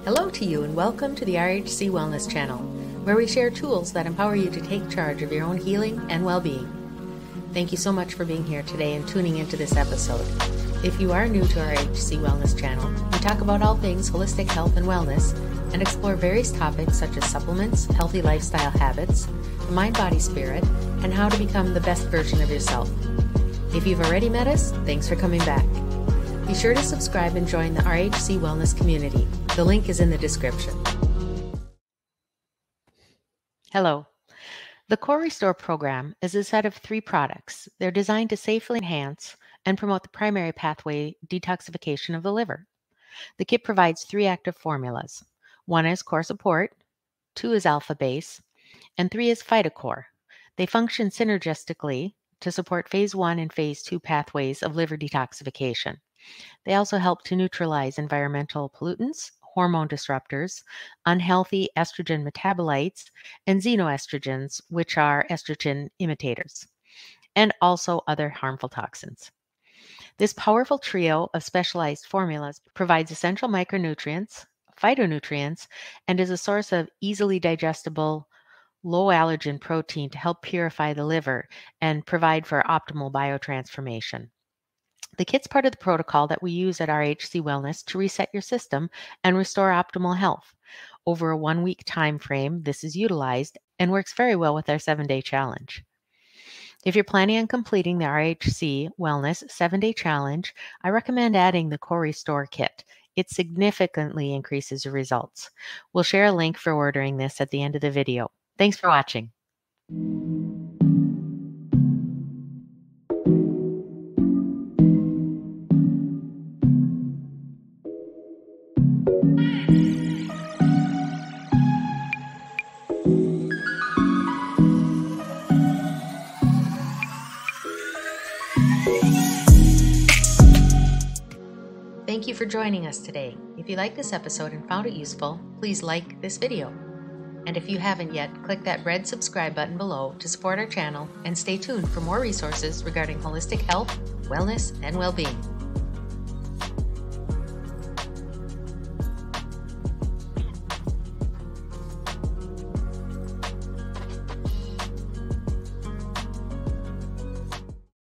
Hello to you and welcome to the RHC Wellness Channel, where we share tools that empower you to take charge of your own healing and well-being. Thank you so much for being here today and tuning into this episode. If you are new to our RHC Wellness Channel, we talk about all things holistic health and wellness and explore various topics such as supplements, healthy lifestyle habits, the mind, body, spirit, and how to become the best version of yourself. If you've already met us, thanks for coming back. Be sure to subscribe and join the RHC Wellness community. The link is in the description. Hello. The Core Restore program is a set of 3 products. They're designed to safely enhance and promote the primary pathway detoxification of the liver. The kit provides 3 active formulas. 1 is Core Support, 2 is Alpha Base, and 3 is PhytoCore. They function synergistically to support phase 1 and phase 2 pathways of liver detoxification. They also help to neutralize environmental pollutants, hormone disruptors, unhealthy estrogen metabolites, and xenoestrogens, which are estrogen imitators, and also other harmful toxins. This powerful trio of specialized formulas provides essential micronutrients, phytonutrients, and is a source of easily digestible, low allergen protein to help purify the liver and provide for optimal biotransformation. The kit's part of the protocol that we use at RHC Wellness to reset your system and restore optimal health. Over a 1-week time frame, this is utilized and works very well with our 7-day challenge. If you're planning on completing the RHC Wellness 7-day challenge, I recommend adding the Core Restore kit. It significantly increases your results. We'll share a link for ordering this at the end of the video. Thanks for watching. Thank you for joining us today. If you liked this episode and found it useful, please like this video. And if you haven't yet, click that red subscribe button below to support our channel and stay tuned for more resources regarding holistic health, wellness, and well-being.